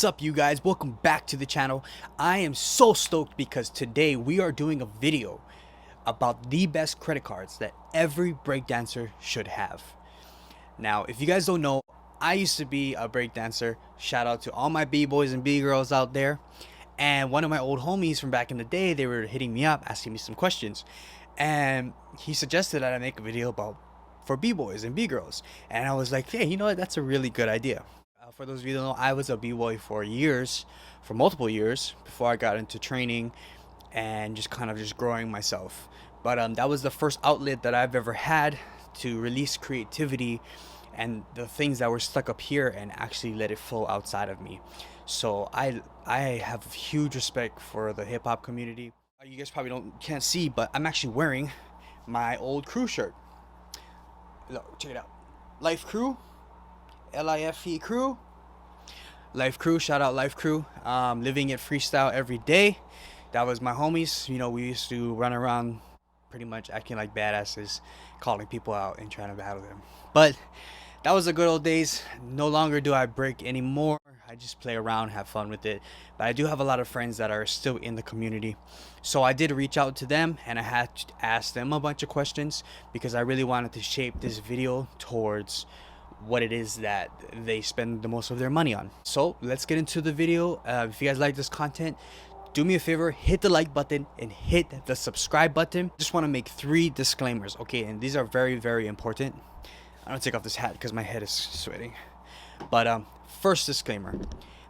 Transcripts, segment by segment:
What's up, you guys? Welcome back to the channel. I am so stoked because today we are doing a video about the best credit cards that every breakdancer should have. Now, if you guys don't know, I used to be a breakdancer. Shout out to all my b-boys and b-girls out there. And one of my old homies from back in the day, they were hitting me up, asking me some questions. And he suggested that I make a video about for b-boys and b-girls. And I was like, hey, you know what? That's a really good idea. For those of you who don't know, I was a b-boy for multiple years, before I got into training and just kind of growing myself. But that was the first outlet that I've ever had to release creativity and the things that were stuck up here and actually let it flow outside of me. So I have huge respect for the hip-hop community. You guys probably can't see, but I'm actually wearing my old crew shirt. Look, check it out. Life Crew. L-I-F-E crew. Life Crew, shout out Life Crew. Living it freestyle every day. That was my homies. You know, we used to run around pretty much acting like badasses, calling people out and trying to battle them. But that was the good old days. No longer do I break anymore. I just play around, have fun with it. But I do have a lot of friends that are still in the community. So I did reach out to them and I had to ask them a bunch of questions because I really wanted to shape this video towards what it is that they spend the most of their money on. So let's get into the video. If you guys like this content, do me a favor, hit the like button and hit the subscribe button. Just want to make 3 disclaimers, okay? And these are very, very important. I'm gonna take off this hat because my head is sweating. But first disclaimer,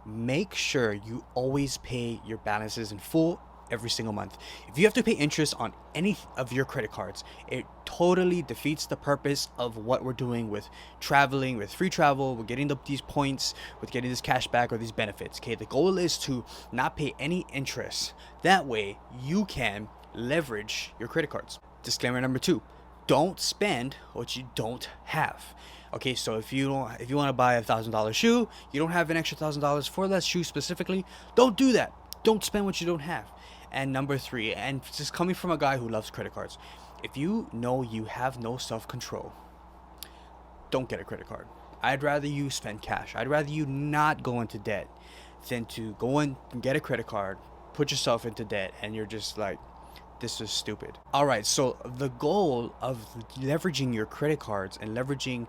make sure you always pay your balances in full every single month. If you have to pay interest on any of your credit cards, it totally defeats the purpose of what we're doing with traveling, with free travel, with getting these points, with getting this cash back or these benefits. Okay, the goal is to not pay any interest. That way you can leverage your credit cards. Disclaimer number 2, don't spend what you don't have. Okay, so if you want to buy a $1,000 shoe, you don't have an extra $1,000 for that shoe specifically, don't do that. Don't spend what you don't have. And number 3, and just coming from a guy who loves credit cards, if you know you have no self-control, don't get a credit card. I'd rather you spend cash. I'd rather you not go into debt than to go and get a credit card, put yourself into debt, and you're just like, this is stupid. All right, so the goal of leveraging your credit cards and leveraging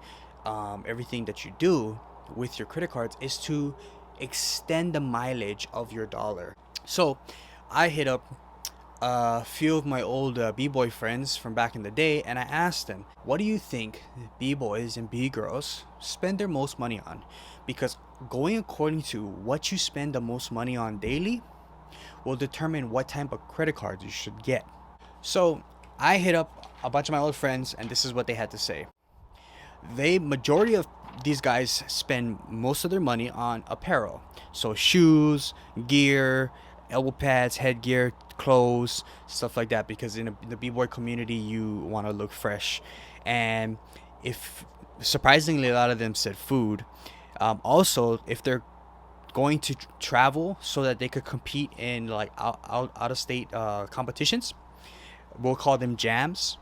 everything that you do with your credit cards is to extend the mileage of your dollar. So I hit up a few of my old b-boy friends from back in the day and I asked them, what do you think b-boys and b-girls spend their most money on? Because going according to what you spend the most money on daily will determine what type of credit cards you should get. So I hit up a bunch of my old friends and this is what they had to say. Majority of these guys spend most of their money on apparel. So shoes, gear, elbow pads, headgear, clothes, stuff like that, because in the b-boy community you want to look fresh. And if surprisingly a lot of them said food. Also, if they're going to travel so that they could compete in like out of state competitions, we'll call them jams,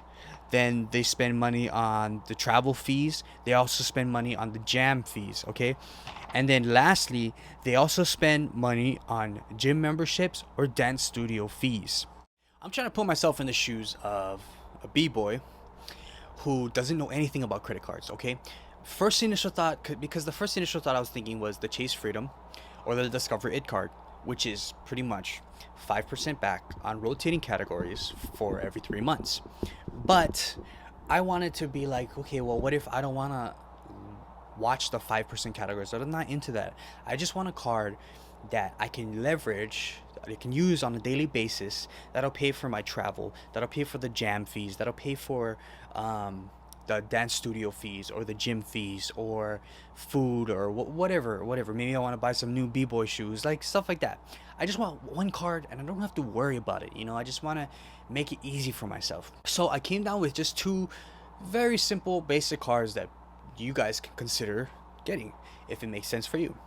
then they spend money on the travel fees. They also spend money on the jam fees, okay? And then lastly, they also spend money on gym memberships or dance studio fees. I'm trying to put myself in the shoes of a b-boy who doesn't know anything about credit cards, okay? First initial thought, because the first initial thought I was thinking was the Chase Freedom or the Discover It card, which is pretty much 5% back on rotating categories for every 3 months. But I wanted to be like, okay, well, what if I don't want to watch the 5% categories? I'm not into that. I just want a card that I can leverage, that I can use on a daily basis, that'll pay for my travel, that'll pay for the jam fees, that'll pay for the dance studio fees or the gym fees or food or whatever. Maybe I want to buy some new b-boy shoes, like stuff like that. I just want one card and I don't have to worry about it, you know. I just want to make it easy for myself. So I came down with just 2 very simple basic cards that you guys can consider getting if it makes sense for you.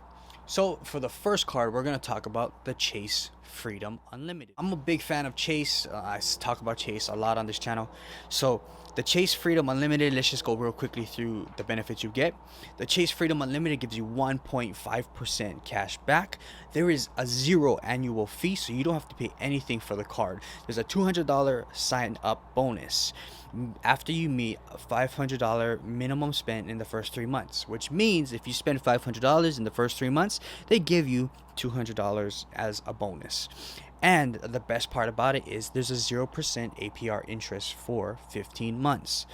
So for the first card, we're going to talk about the Chase Freedom Unlimited. I'm a big fan of Chase. I talk about Chase a lot on this channel. So the Chase Freedom Unlimited, let's just go real quickly through the benefits you get. The Chase Freedom Unlimited gives you 1.5% cash back. There is a 0 annual fee, so you don't have to pay anything for the card. There's a $200 sign up bonus after you meet a $500 minimum spend in the first 3 months, which means if you spend $500 in the first 3 months, they give you $200 as a bonus. And the best part about it is there's a 0% APR interest for 15 months.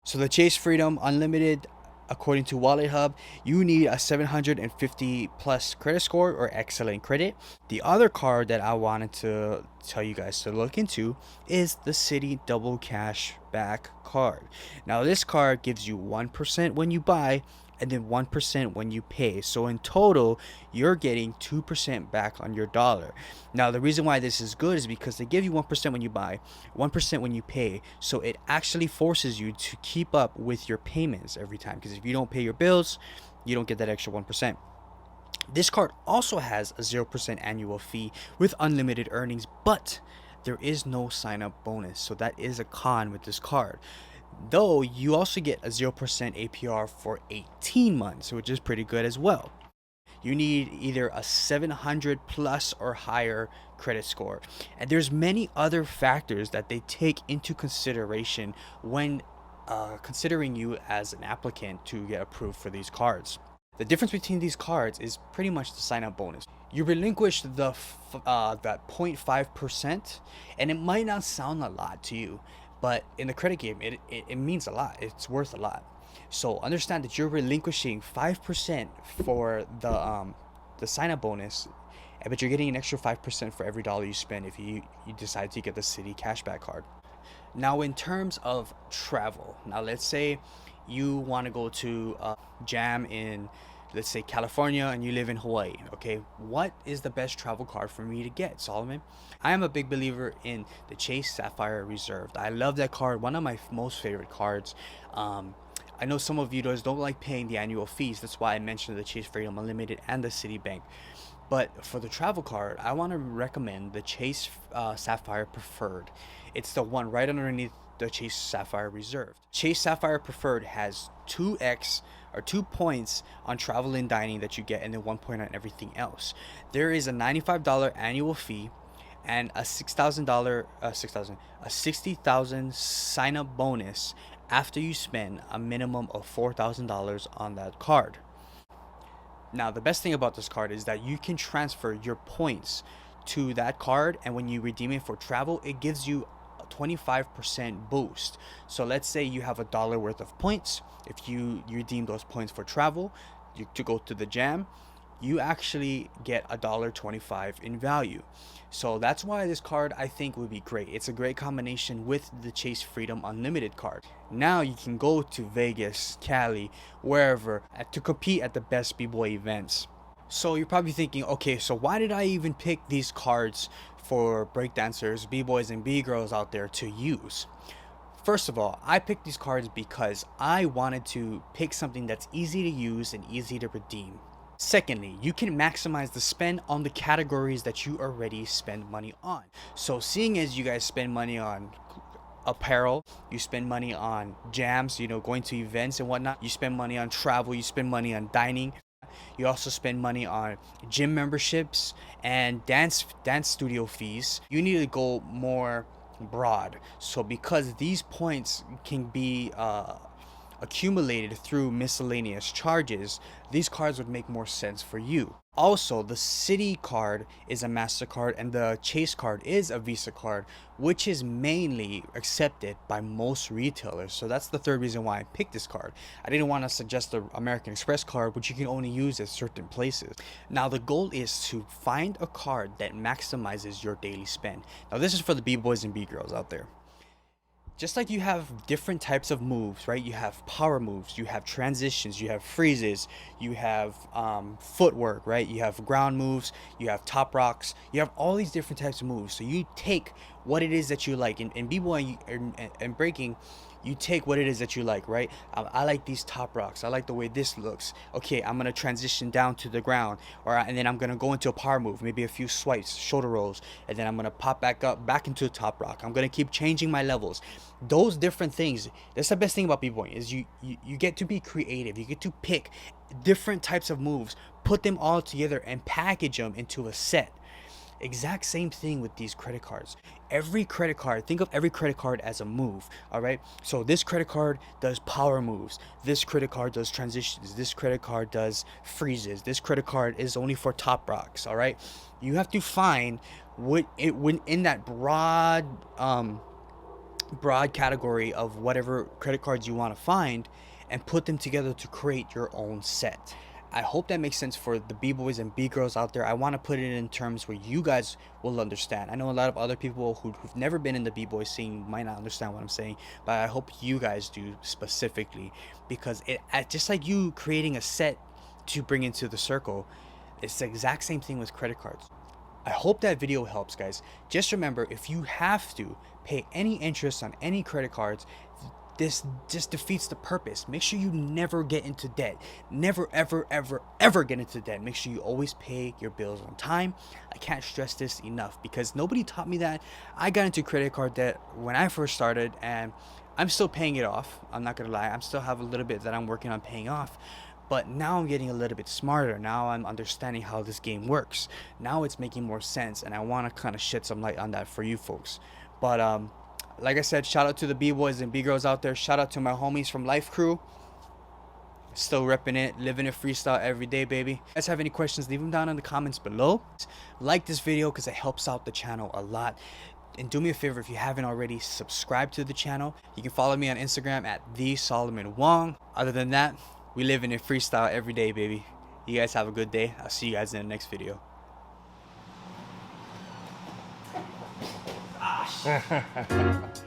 So the Chase Freedom Unlimited, according to Wallet Hub, you need a 750 plus credit score or excellent credit. The other card that I wanted to tell you guys to look into is the Citi Double Cash Back card. Now this card gives you 1% when you buy and then 1% when you pay. So in total, you're getting 2% back on your dollar. Now the reason why this is good is because they give you 1% when you buy, 1% when you pay. So it actually forces you to keep up with your payments every time, because if you don't pay your bills, you don't get that extra 1%. This card also has a 0% annual fee with unlimited earnings, but there is no sign up bonus. So that is a con with this card. Though you also get a 0% APR for 18 months, which is pretty good as well. You need either a 700 plus or higher credit score. And there's many other factors that they take into consideration when considering you as an applicant to get approved for these cards. The difference between these cards is pretty much the sign up bonus. You relinquish that 0.5%, and it might not sound a lot to you, but in the credit game, it means a lot. It's worth a lot. So understand that you're relinquishing 5% for the sign up bonus, but you're getting an extra 5% for every dollar you spend if you decide to get the Citi cashback card. Now in terms of travel, now let's say you want to go to a jam in, let's say, California, and you live in Hawaii. Okay, what is the best travel card for me to get, Solomon? I am a big believer in the Chase Sapphire Reserved. I love that card, one of my most favorite cards. I know some of you guys don't like paying the annual fees. That's why I mentioned the Chase Freedom Unlimited and the Citibank. But for the travel card, I want to recommend the Chase Sapphire Preferred. It's the one right underneath the Chase Sapphire Reserved. Chase Sapphire Preferred has 2x or 2 points on travel and dining that you get, and then 1 point on everything else. There is a $95 annual fee and a $60,000 sign up bonus after you spend a minimum of $4,000 on that card. Now the best thing about this card is that you can transfer your points to that card, and when you redeem it for travel, it gives you 25% boost. So let's say you have $1 worth of points. If you redeem those points for travel, to go to the jam, you actually get $1.25 in value. So that's why this card I think would be great. It's a great combination with the Chase Freedom Unlimited card. Now you can go to Vegas, Cali, wherever to compete at the best b-boy events. So you're probably thinking, okay, so why did I even pick these cards for breakdancers, b-boys, and b-girls out there to use? First of all, I picked these cards because I wanted to pick something that's easy to use and easy to redeem. Secondly, you can maximize the spend on the categories that you already spend money on. So seeing as you guys spend money on apparel, you spend money on jams, going to events and whatnot, you spend money on travel, you spend money on dining, you also spend money on gym memberships and dance studio fees. You need to go more broad. So because these points can be accumulated through miscellaneous charges, these cards would make more sense for you. Also, the Citi card is a MasterCard and the Chase card is a Visa card, which is mainly accepted by most retailers. So that's the third reason why I picked this card. I didn't want to suggest the American Express card, which you can only use at certain places. Now the goal is to find a card that maximizes your daily spend. Now this is for the b-boys and b-girls out there. Just like you have different types of moves, right? You have power moves, you have transitions, you have freezes, you have footwork, right? You have ground moves, you have top rocks, you have all these different types of moves. So you take what it is that you like. In b-boy and breaking, You take what it is that you like, right? I like these top rocks. I like the way this looks. Okay, I'm gonna transition down to the ground, and then I'm gonna go into a power move, maybe a few swipes, shoulder rolls, and then I'm gonna pop back up, back into the top rock. I'm gonna keep changing my levels. Those different things. That's the best thing about b-boying is you get to be creative. You get to pick different types of moves, put them all together, and package them into a set. Exact same thing with these credit cards. Every credit card, think of every credit card as a move. All right, so this credit card does power moves, this credit card does transitions, this credit card does freezes, this credit card is only for top rocks. All right, you have to find what it when in that broad category of whatever credit cards you want to find, and put them together to create your own set. I hope that makes sense for the b-boys and b-girls out there. I want to put it in terms where you guys will understand. I know a lot of other people who've never been in the b-boy scene might not understand what I'm saying, but I hope you guys do specifically, because it just like you creating a set to bring into the circle, it's the exact same thing with credit cards. I hope that video helps, guys. Just remember, if you have to pay any interest on any credit cards, this just defeats the purpose. Make sure you never get into debt. Never, ever, ever, ever get into debt. Make sure you always pay your bills on time. I can't stress this enough because nobody taught me that. I got into credit card debt when I first started, and I'm still paying it off. I'm not gonna lie. I still have a little bit that I'm working on paying off. But now I'm getting a little bit smarter. Now I'm understanding how this game works. Now it's making more sense, and I want to kind of shed some light on that for you folks. But like I said, shout out to the b-boys and b-girls out there. Shout out to my homies from Life Crew. Still repping it, living it freestyle every day, baby. If you guys have any questions, leave them down in the comments below. Like this video because it helps out the channel a lot. And do me a favor, if you haven't already, subscribe to the channel. You can follow me on Instagram at @TheSolomonWong. Other than that, we live in freestyle every day, baby. You guys have a good day. I'll see you guys in the next video. Ah, shit.